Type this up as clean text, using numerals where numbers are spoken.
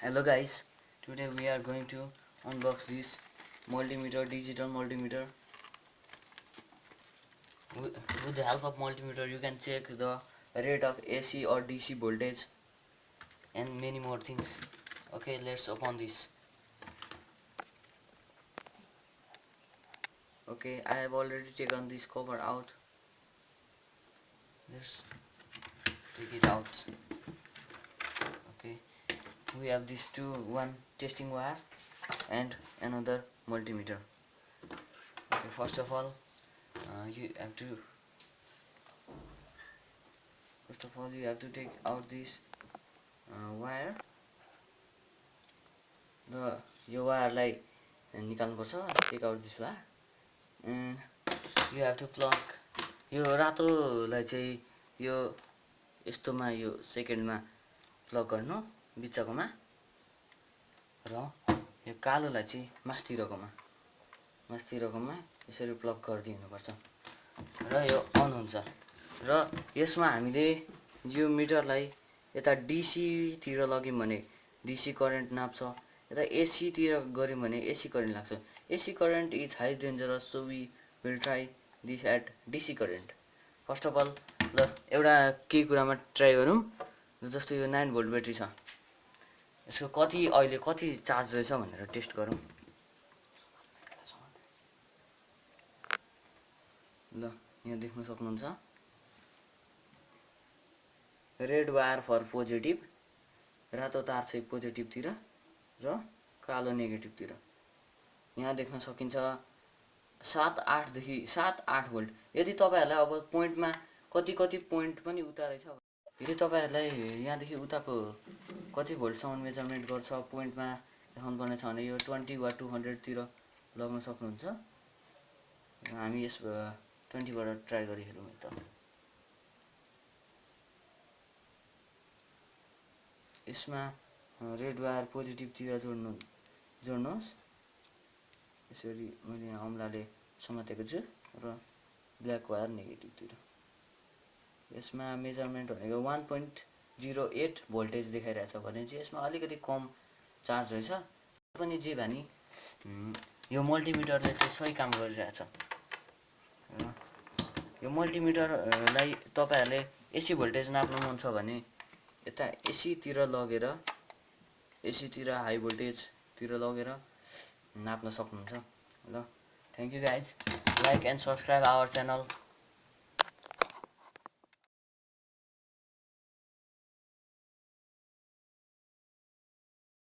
Hello guys, today we are going to unbox this multimeter, digital multimeter. With the help of multimeter you can check the rate of AC or DC voltage and many more things. Okay, let's open this. Okay, I have already taken this cover out. Let's take it out. Okay, we have these one testing wire and another multimeter. Okay, first of all you have to take out this wire. यो वायरलाई निकाल्नुपर्छ. Take out this wire and you have to plug. यो रातोलाई चाहिँ यो यस्तोमा यो सेकेन्डमा प्लग गर्नु बिचकोमा, र यो कालोलाई चाहिँ मास्तिरकोमा यसरी प्लग गरिदिनुपर्छ र यो अन हुन्छ. र यसमा हामीले यो मिटरलाई यता DC तिर लग्यौँ भने DC करेन्ट नाप्छ, यता AC तिर गऱ्यौँ भने AC करेन्ट लाग्छ. AC current is high dangerous, so we will try this at DC current. First of all ल एउटा केही कुरामा ट्राई गरौँ. जस्तो यो 9 भोल्ट ब्याट्री छ, यसको अहिले कति चार्ज रहेछ भनेर टेस्ट गरौँ. ल यहाँ देख्न सक्नुहुन्छ रेड वायर फर पोजिटिभ, रातो तार चाहिँ पोजिटिभतिर र कालो नेगेटिभतिर. यहाँ देख्न सकिन्छ 7-8 भोल्ट. यदि तपाईँहरूलाई अब पोइन्टमा कति पोइन्ट पनि उता रहेछ, यदि तपाईँहरूलाई यहाँदेखि उताको कति भोल्टसम्म मेजरमेन्ट गर्छ पोइन्टमा देखाउनु पर्ने छ भने यो 20 वा 200 तिर लग्न सक्नुहुन्छ. हामी यस 20 बाट ट्राई गरी हेरौँ त. यसमा रेड वायर पोजिटिभतिर जोड्नुहोस्. यसरी मैले यहाँ औँलाले समातेको छु र ब्ल्याक वायर नेगेटिभतिर. यसमा मेजरमेन्ट भनेको 1.08 भोल्टेज देखाइरहेछ भने चाहिँ यसमा अलिकति कम चार्ज रहेछ. पनि जे भने यो मल्टिमिटरले चाहिँ सही काम गरिरहेछ. यो मल्टिमिटरलाई तपाईँहरूले AC भोल्टेज नाप्नु मन छ भने यता AC तिर हाई भोल्टेजतिर लगेर नाप्न सक्नुहुन्छ. ल, thank you guys. Like and subscribe our channel.